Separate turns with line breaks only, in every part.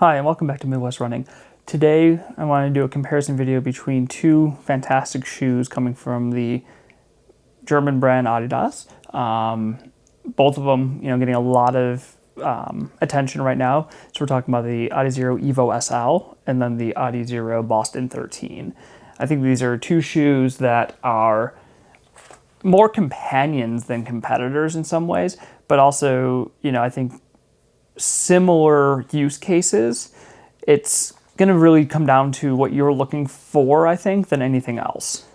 Hi, and welcome back to Midwest Running. Today, I want to do a comparison video between two fantastic shoes coming from the German brand Adidas. Both of them, getting a lot of attention right now. So we're talking about the Adizero Evo SL and then the Adizero Boston 13. I think these are two shoes that are more companions than competitors in some ways, but also, I think similar use cases. It's going to really come down to what you're looking for, I think, than anything else.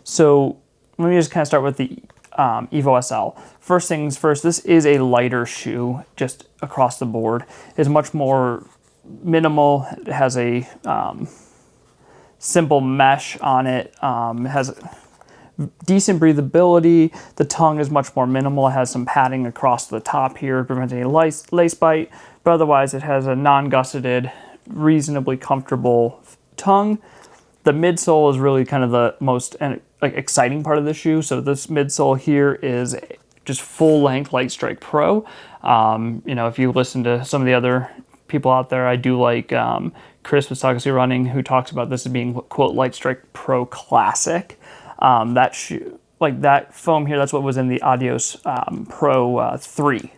So let me just kind of start with the Evo SL. First things first, this is a lighter shoe just across the board. It's much more minimal. It has a simple mesh on it. It has decent breathability. The tongue is much more minimal. It has some padding across the top here to prevent any lace bite, but otherwise it has a non-gusseted, reasonably comfortable tongue. The midsole is really kind of the most exciting part of the shoe. So this midsole here is just full-length Light Strike Pro. If you listen to some of the other people out there, I do like Chris with Saucy Running, who talks about this as being, quote, Light Strike Pro Classic. That shoe, like that foam here, that's what was in the Adios Pro 3.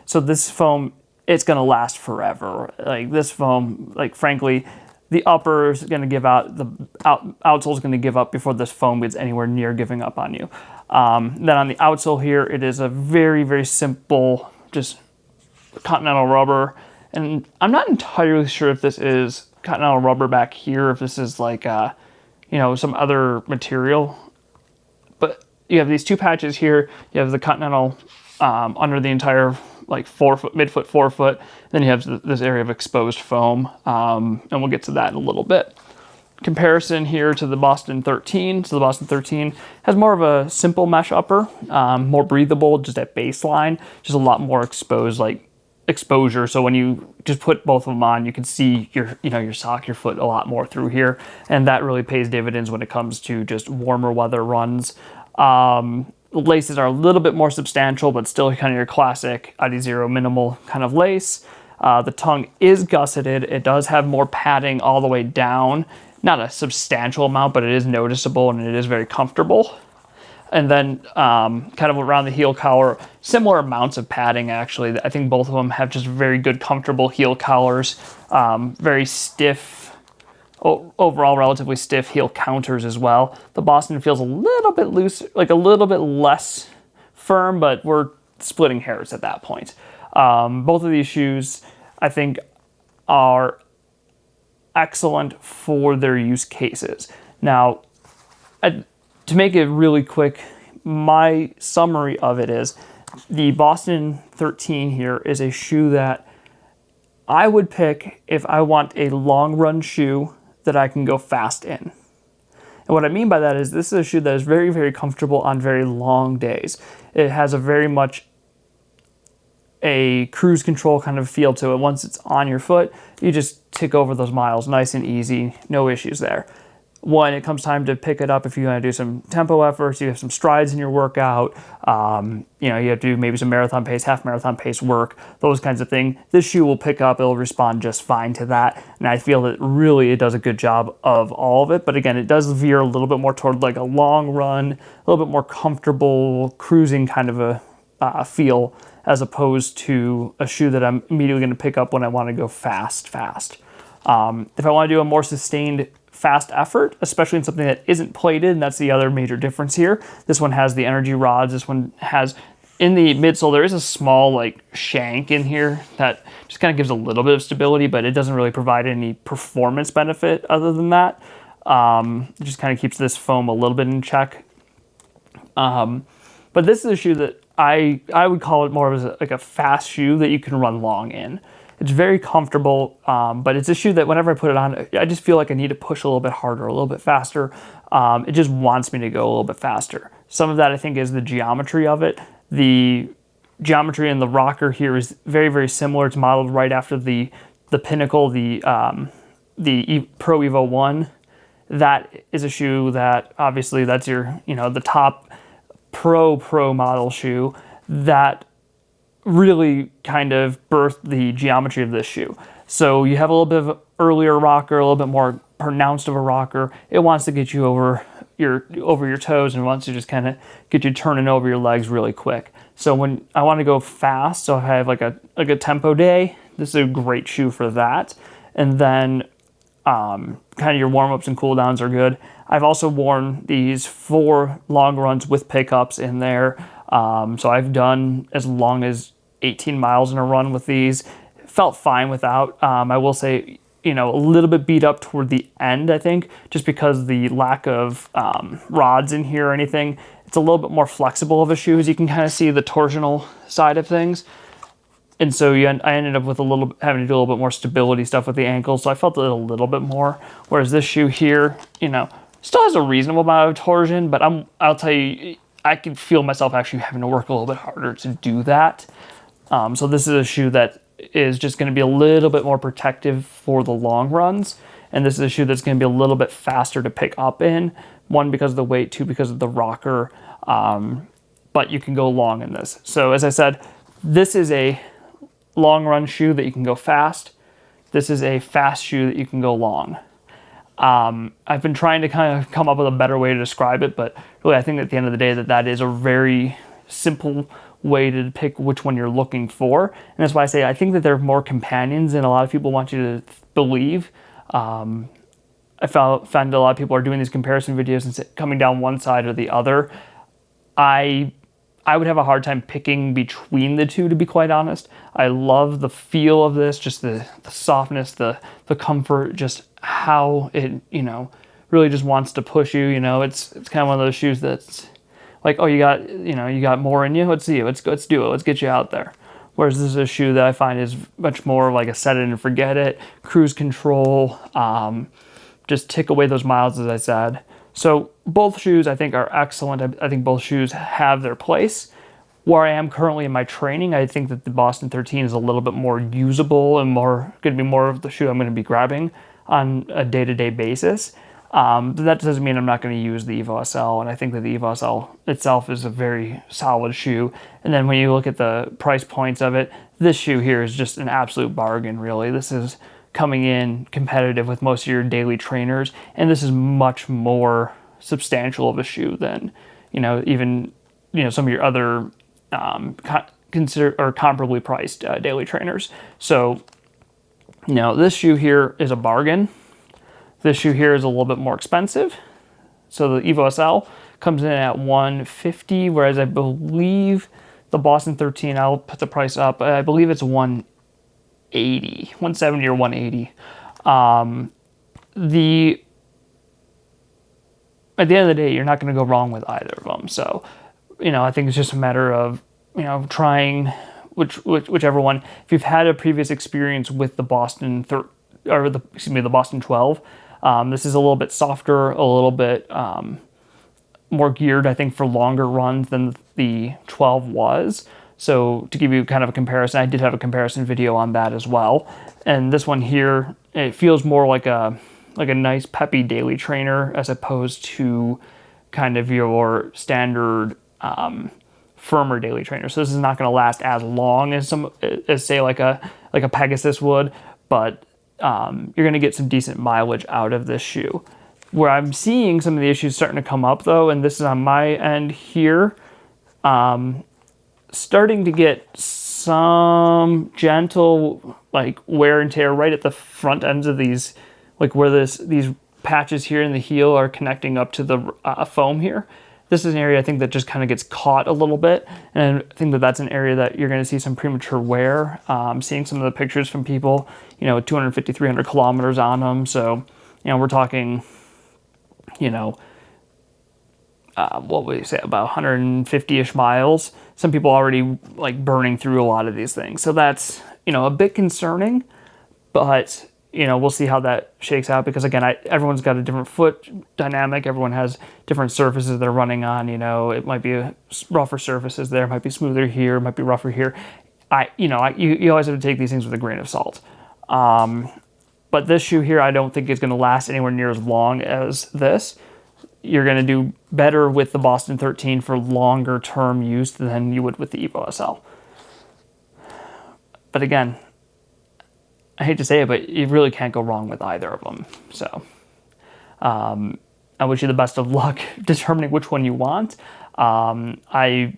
So this foam, it's going to last forever. Like this foam, frankly, the upper is going to give out, the outsole is going to give up before this foam gets anywhere near giving up on you. Then on the outsole here, it is a very, very simple, just Continental rubber. And I'm not entirely sure if this is Continental rubber back here, if this is like, some other material. But you have these two patches here. You have the Continental under the entire forefoot, midfoot, forefoot. Then you have this area of exposed foam, and we'll get to that in a little bit. Comparison here to the Boston 13. So the Boston 13 has more of a simple mesh upper, more breathable, just at baseline, just a lot more exposed, exposure. So when you just put both of them on, you can see your sock, your foot a lot more through here. And that really pays dividends when it comes to just warmer weather runs. The laces are a little bit more substantial, but still kind of your classic Adizero minimal kind of lace. The tongue is gusseted. It does have more padding all the way down. Not a substantial amount, but it is noticeable and it is very comfortable. And then kind of around the heel collar, similar amounts of padding, actually. I think both of them have just very good, comfortable heel collars, very stiff, overall relatively stiff heel counters as well. The Boston feels a little bit loose, a little bit less firm, but we're splitting hairs at that point. Both of these shoes, I think, are excellent for their use cases. Now, to make it really quick, my summary of it is the Boston 13 here is a shoe that I would pick if I want a long run shoe that I can go fast in. And what I mean by that is this is a shoe that is very, very comfortable on very long days. It has a very much a cruise control kind of feel to it. Once it's on your foot, you just tick over those miles nice and easy, no issues there. When it comes time to pick it up, if you want to do some tempo efforts, you have some strides in your workout, you have to do maybe some marathon pace, half marathon pace work, those kinds of things. This shoe will pick up, it'll respond just fine to that. And I feel that really it does a good job of all of it. But again, it does veer a little bit more toward a long run, a little bit more comfortable cruising kind of a feel, as opposed to a shoe that I'm immediately going to pick up when I want to go fast. If I want to do a more sustained fast effort, especially in something that isn't plated, and that's the other major difference here. This one has the energy rods. This one has, in the midsole, there is a small shank in here that just kind of gives a little bit of stability, but it doesn't really provide any performance benefit other than that. It just kind of keeps this foam a little bit in check. But this is a shoe that I would call it more of a fast shoe that you can run long in. It's very comfortable, but it's a shoe that whenever I put it on, I just feel like I need to push a little bit harder, a little bit faster. It just wants me to go a little bit faster. Some of that, I think, is the geometry of it. The geometry in the rocker here is very, very similar. It's modeled right after the Pinnacle, the Pro Evo 1. That is a shoe that, obviously, that's your, the top pro model shoe that really kind of birthed the geometry of this shoe. So you have a little bit of an earlier rocker, a little bit more pronounced of a rocker. It wants to get you over your toes and wants to just kind of get you turning over your legs really quick. So when I want to go fast, so I have like a tempo day, this is a great shoe for that. And then kind of your warm-ups and cool-downs are good. I've also worn these for long runs with pickups in there. So I've done as long as 18 miles in a run with these. Felt fine without. I will say, a little bit beat up toward the end, I think, just because the lack of rods in here or anything. It's a little bit more flexible of a shoe, as you can kind of see the torsional side of things. And so I ended up with having to do a little bit more stability stuff with the ankles, so I felt it a little bit more. Whereas this shoe here, still has a reasonable amount of torsion, but I'll tell you, I can feel myself actually having to work a little bit harder to do that. So this is a shoe that is just going to be a little bit more protective for the long runs. And this is a shoe that's going to be a little bit faster to pick up in. One, because of the weight, two, because of the rocker. But you can go long in this. So as I said, this is a long run shoe that you can go fast. This is a fast shoe that you can go long. I've been trying to kind of come up with a better way to describe it, but really I think at the end of the day that is a very simple way to pick which one you're looking for. And that's why I say I think that there are more companions than a lot of people want you to believe. I found a lot of people are doing these comparison videos and coming down one side or the other. I would have a hard time picking between the two, to be quite honest. I love the feel of this, just the softness, the comfort, just how it, really just wants to push you. It's kind of one of those shoes that's like, oh, you got more in you. Let's see it. Let's do it. Let's get you out there. Whereas this is a shoe that I find is much more like a set it and forget it, cruise control, just tick away those miles, as I said. So both shoes I think are excellent. I think both shoes have their place. Where I am currently in my training, I think that the Boston 13 is a little bit more usable and going to be more of the shoe I'm going to be grabbing on a day-to-day basis. But that doesn't mean I'm not going to use the Evo SL, and I think that the Evo SL itself is a very solid shoe. And then when you look at the price points of it, this shoe here is just an absolute bargain, really. This is coming in competitive with most of your daily trainers, and this is much more substantial of a shoe than, even, some of your other comparably priced daily trainers. So, this shoe here is a bargain. This shoe here is a little bit more expensive. So the Evo SL comes in at $150, whereas I believe the Boston 13, I'll put the price up, I believe it's $170 or $180. At the end of the day, you're not going to go wrong with either of them. So, I think it's just a matter of, trying whichever one. If you've had a previous experience with the Boston the Boston 12, this is a little bit softer, a little bit more geared, I think, for longer runs than the 12 was. So to give you kind of a comparison, I did have a comparison video on that as well. And this one here, it feels more like a nice peppy daily trainer as opposed to kind of your standard firmer daily trainer. So this is not going to last as long as say like a Pegasus would, but you're going to get some decent mileage out of this shoe. Where I'm seeing some of the issues starting to come up, though, and this is on my end here, starting to get some gentle wear and tear right at the front ends of these, where these patches here in the heel are connecting up to the foam here. This is an area I think that just kind of gets caught a little bit, and I think that that's an area that you're going to see some premature wear. Seeing some of the pictures from people, 250, 300 kilometers on them. So, we're talking, what would you say, about 150-ish miles. Some people already burning through a lot of these things. So that's, a bit concerning, but we'll see how that shakes out because, again, everyone's got a different foot dynamic. Everyone has different surfaces they're running on. It might be rougher surfaces there, it might be smoother here, it might be rougher here. You always have to take these things with a grain of salt. But this shoe here, I don't think is going to last anywhere near as long as this. You're going to do better with the Boston 13 for longer term use than you would with the Evo SL. But again, I hate to say it, but you really can't go wrong with either of them. So I wish you the best of luck determining which one you want. I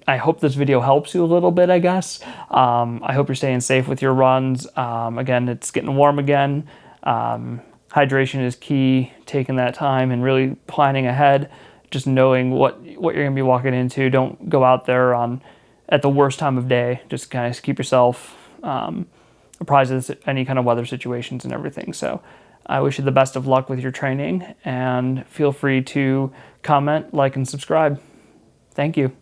hope this video helps you a little bit, I guess. I hope you're staying safe with your runs. Again, it's getting warm again. Hydration is key, taking that time and really planning ahead, just knowing what you're going to be walking into. Don't go out there at the worst time of day. Just kind of keep yourself apprised of any kind of weather situations and everything. So I wish you the best of luck with your training, and feel free to comment, like, and subscribe. Thank you.